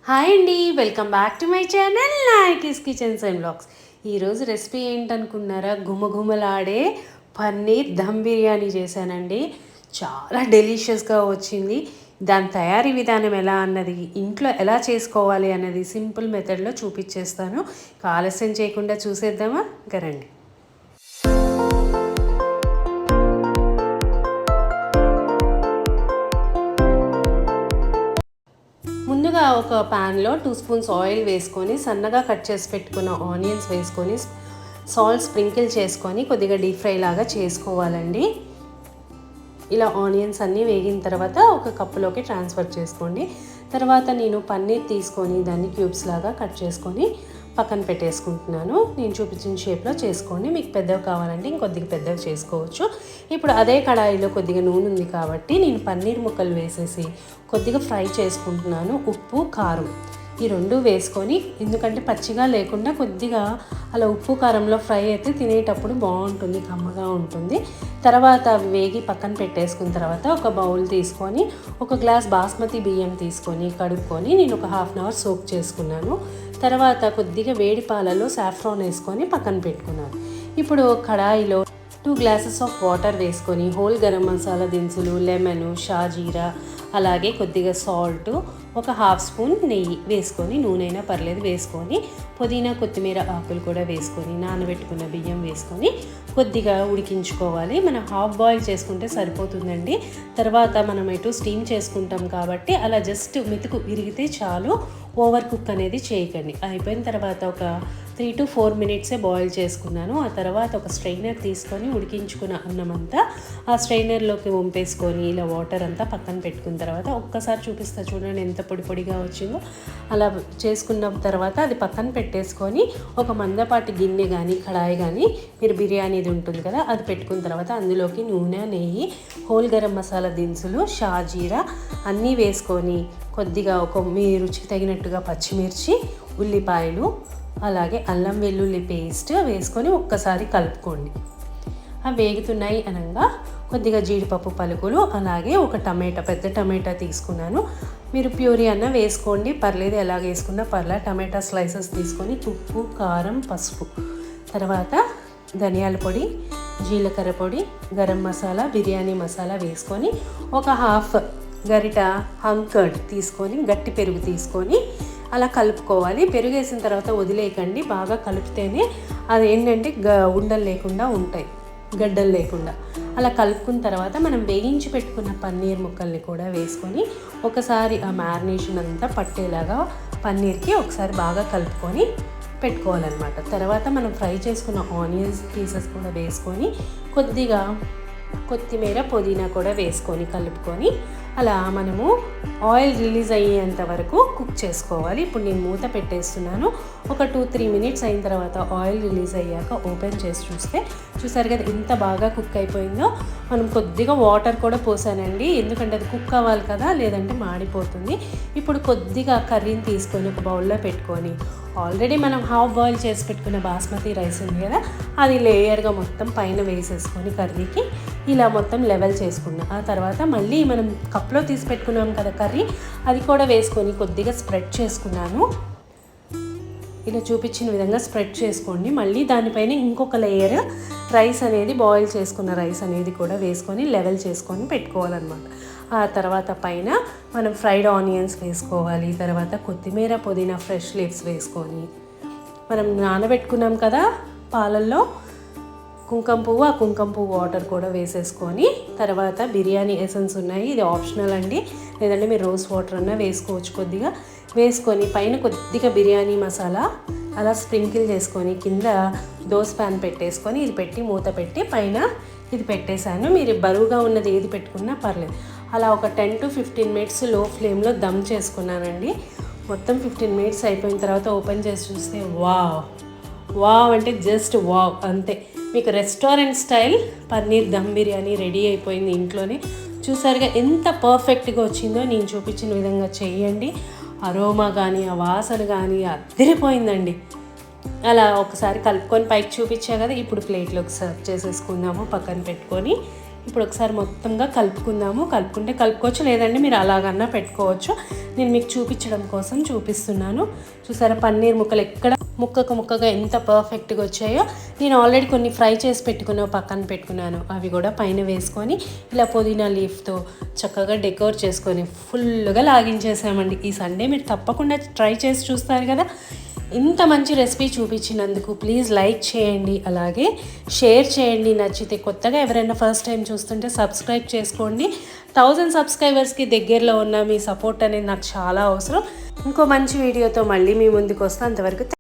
Hi అండి, welcome back to my channel Nayaki's kitchens and blogs. ఈరోజు recipe ఏంటనుకున్నారా? గుమగుమలాడే పన్నీర్ దమ్ బిర్యానీ చేశానండి. చాలా డెలిషియస్గా వచ్చింది. దాని తయారీ విధానం ఎలా అన్నది, ఇంట్లో ఎలా చేసుకోవాలి అన్నది సింపుల్ మెథడ్లో చూపించేస్తాను. ఆలస్యం చేయకుండా చూసేద్దామా? ఇంకా రండి. ముందుగా ఒక ప్యాన్లో 2 స్పూన్స్ ఆయిల్ వేసుకొని సన్నగా కట్ చేసి పెట్టుకున్న ఆనియన్స్ వేసుకొని సాల్ట్ స్ప్రింకిల్ చేసుకొని కొద్దిగా డీప్ ఫ్రై లాగా చేసుకోవాలండి. ఇలా ఆనియన్స్ అన్నీ వేగిన తర్వాత ఒక కప్పులోకి ట్రాన్స్ఫర్ చేసుకోండి. తర్వాత నేను పన్నీర్ తీసుకొని దాన్ని క్యూబ్స్ లాగా కట్ చేసుకొని పక్కన పెట్టేసుకుంటున్నాను. నేను చూపించిన షేప్లో చేసుకోండి. మీకు పెద్దవి కావాలంటే ఇంకొద్దిగా పెద్దవి చేసుకోవచ్చు. ఇప్పుడు అదే కడాయిలో కొద్దిగా నూనె ఉంది కాబట్టి నేను పన్నీర్ ముక్కలు వేసేసి కొద్దిగా ఫ్రై చేసుకుంటున్నాను. ఉప్పు, కారం ఈ రెండు వేసుకొని, ఎందుకంటే పచ్చిగా లేకుండా కొద్దిగా అలా ఉప్పు కారంలో ఫ్రై అయితే తినేటప్పుడు బాగుంటుంది, కమ్మగా ఉంటుంది. తర్వాత అవి వేగి పక్కన పెట్టేసుకున్న తర్వాత ఒక బౌల్ తీసుకొని ఒక గ్లాస్ బాస్మతి బియ్యం తీసుకొని కడుక్కొని నేను ఒక హాఫ్ అన్ అవర్ సోక్ చేసుకున్నాను. తర్వాత కొద్దిగా వేడి పాలలో సాఫ్రాన్ వేసుకొని పక్కన పెట్టుకున్నాను. ఇప్పుడు కడాయిలో 2 గ్లాసెస్ ఆఫ్ వాటర్ వేసుకొని హోల్ గరం మసాలా దినుసులు, లెమన్, షాజీరా, అలాగే కొద్దిగా సాల్ట్, ఒక హాఫ్ స్పూన్ నెయ్యి వేసుకొని, నూనె అయినా పర్లేదు వేసుకొని, పుదీనా కొత్తిమీర ఆకులు కూడా వేసుకొని, నానబెట్టుకున్న బియ్యం వేసుకొని కొద్దిగా ఉడికించుకోవాలి. మనం హాఫ్ బాయిల్ చేసుకుంటే సరిపోతుందండి. తర్వాత మనం ఎటు స్టీమ్ చేసుకుంటాం కాబట్టి అలా జస్ట్ మెతుకు విరిగితే చాలు. ఓవర్ కుక్ అనేది చేయకండి. అయిపోయిన తర్వాత ఒక 3 to 4 మినిట్సే బాయిల్ చేసుకున్నాను. ఆ తర్వాత ఒక స్ట్రైనర్ తీసుకొని ఉడికించుకున్న అన్నం అంతా ఆ స్ట్రైనర్లోకి వంపేసుకొని ఇలా వాటర్ అంతా పక్కన పెట్టుకున్న తర్వాత ఒక్కసారి చూపిస్తా చూడండి ఎంత పొడి పొడిగా వచ్చిందో. అలా చేసుకున్న తర్వాత అది పక్కన పెట్టేసుకొని ఒక మందపాటి గిన్నె కానీ కడాయి కానీ మీరు బిర్యానీది ఉంటుంది కదా అది పెట్టుకున్న తర్వాత అందులోకి నూనె, నెయ్యి, హోల్ గరం మసాలా దినుసులు, షాజీరా అన్నీ వేసుకొని కొద్దిగా మీ రుచికి తగినట్టుగా పచ్చిమిర్చి, ఉల్లిపాయలు, అలాగే అల్లం వెల్లుల్లి పేస్ట్ వేసుకొని ఒక్కసారి కలుపుకోండి. అవి వేగుతున్నాయి అనగా కొద్దిగా జీడిపప్పు పలుకులు, అలాగే ఒక పెద్ద టమాటా తీసుకున్నాను. మీరు ప్యూరీ అన్న వేసుకోండి, పర్లేదు, ఎలాగ వేసుకున్నా పర్లేదు. టమాటా స్లైసెస్ తీసుకొని ఉప్పు, కారం, పసుపు, తర్వాత ధనియాల పొడి, జీలకర్ర పొడి, గరం మసాలా, బిర్యానీ మసాలా వేసుకొని ఒక హాఫ్ గరిట హంకర్డ్ తీసుకొని గట్టి పెరుగు తీసుకొని అలా కలుపుకోవాలి. పెరుగు వేసిన తర్వాత వదిలేయకండి, బాగా కలిపితేనే అది ఏంటంటే ఉండలు లేకుండా ఉంటాయి, గడ్డలు లేకుండా. అలా కలుపుకున్న తర్వాత మనం వేయించి పెట్టుకున్న పన్నీర్ ముక్కల్ని కూడా వేసుకొని ఒకసారి ఆ మ్యారినేషన్ అంతా పట్టేలాగా పన్నీర్కి ఒకసారి బాగా కలుపుకొని పెట్టుకోవాలన్నమాట. తర్వాత మనం ఫ్రై చేసుకున్న ఆనియన్స్ పీసెస్ కూడా వేసుకొని కొద్దిగా కొత్తిమీర, పుదీనా కూడా వేసుకొని కలుపుకొని అలా మనము ఆయిల్ రిలీజ్ అయ్యేంత వరకు కుక్ చేసుకోవాలి. ఇప్పుడు నేను మూత పెట్టేస్తున్నాను. ఒక 2-3 మినిట్స్ అయిన తర్వాత ఆయిల్ రిలీజ్ అయ్యాక ఓపెన్ చేసి చూసారు కదా ఎంత బాగా కుక్ అయిపోయిందో. మనం కొద్దిగా వాటర్ కూడా పోసానండి, ఎందుకంటే అది కుక్ అవ్వాలి కదా, లేదంటే మాడిపోతుంది. ఇప్పుడు కొద్దిగా కర్రీని తీసుకొని ఒక బౌల్లో పెట్టుకొని ఆల్రెడీ మనం హాఫ్ బాయిల్ చేసి పెట్టుకున్న బాస్మతి రైస్ ఉంది కదా అది లేయర్గా మొత్తం పైన వేసేసుకొని కర్రీకి ఇలా మొత్తం లెవెల్ చేసుకున్నాం. ఆ తర్వాత మళ్ళీ మనం కప్లో తీసి పెట్టుకున్నాం కదా కర్రీ, అది కూడా వేసుకొని కొద్దిగా స్ప్రెడ్ చేసుకున్నాను. ఇలా చూపించిన విధంగా స్ప్రెడ్ చేసుకోండి. మళ్ళీ దానిపైన ఇంకొక లేయర్ రైస్ అనేది, బాయిల్ చేసుకున్న రైస్ అనేది కూడా వేసుకొని లెవెల్ చేసుకొని పెట్టుకోవాలన్నమాట. ఆ తర్వాత పైన మనం ఫ్రైడ్ ఆనియన్స్ వేసుకోవాలి. తర్వాత కొత్తిమీర, పుదీనా, ఫ్రెష్ లీవ్స్ వేసుకొని మనం నానబెట్టుకున్నాం కదా పాలల్లో కుంకుమ పువ్వు, ఆ కుంకుమ పువ్వు వాటర్ కూడా వేసేసుకొని తర్వాత బిర్యానీ ఎసెన్స్ ఉన్నాయి, ఇది ఆప్షనల్ అండి, లేదంటే మీరు రోజ్ వాటర్ అన్నా వేసుకోవచ్చు. కొద్దిగా వేసుకొని పైన కొద్దిగా బిర్యానీ మసాలా అలా స్ప్రింకిల్ చేసుకొని కింద దోస ప్యాన్ పెట్టేసుకొని ఇది పెట్టి మూత పెట్టి పైన ఇది పెట్టేశాను. మీరు బరువుగా ఉన్నది ఏది పెట్టుకున్నా పర్లేదు. అలా ఒక 10 to 15 మినిట్స్ లో ఫ్లేమ్లో దమ్ చేసుకున్నానండి. మొత్తం 15 మినిట్స్ అయిపోయిన తర్వాత ఓపెన్ చేసి చూస్తే వావ్ అంటే జస్ట్ వావ్ అంతే. మీకు restaurant style paneer dum biryani ready అయిపోయింది ఇంట్లోనే. చూసారుగా ఎంత పర్ఫెక్ట్గా వచ్చిందో. నేను చూపించిన విధంగా చేయండి. అరోమా కానీ ఆ వాసన కానీ అదిరిపోయిందండి. అలా ఒకసారి కలుపుకొని పైకి చూపించా కదా, ఇప్పుడు ప్లేట్లోకి సర్వ్ చేసేసుకుందాము. పక్కన పెట్టుకొని ఇప్పుడు ఒకసారి మొత్తంగా కలుపుకుందాము. కలుపుకోవచ్చు, లేదంటే మీరు అలాగన్నా పెట్టుకోవచ్చు. నేను మీకు చూపించడం కోసం చూపిస్తున్నాను. చూసారా పన్నీర్ ముక్కలు ఎక్కడ ముక్కగా ఎంత పర్ఫెక్ట్గా వచ్చాయో. నేను ఆల్రెడీ కొన్ని ఫ్రై చేసి పక్కన పెట్టుకున్నాను. అవి కూడా పైన వేసుకొని ఇలా పుదీనా లీఫ్తో చక్కగా డెకోర్ చేసుకొని ఫుల్గా లాగించేసామండి. ఈ సండే మీరు తప్పకుండా ట్రై చేసి చూస్తారు కదా. ఇంత మంచి రెసిపీ చూపించినందుకు ప్లీజ్ లైక్ చేయండి, అలాగే షేర్ చేయండి. నచ్చితే కొత్తగా ఎవరైనా ఫస్ట్ టైం చూస్తుంటే సబ్స్క్రైబ్ చేసుకోండి. 1000 సబ్స్క్రైబర్స్కి దగ్గరలో ఉన్న మీ సపోర్ట్ అనేది నాకు చాలా అవసరం. ఇంకో మంచి వీడియోతో మళ్ళీ మీ ముందుకు వస్తాను. అంతవరకు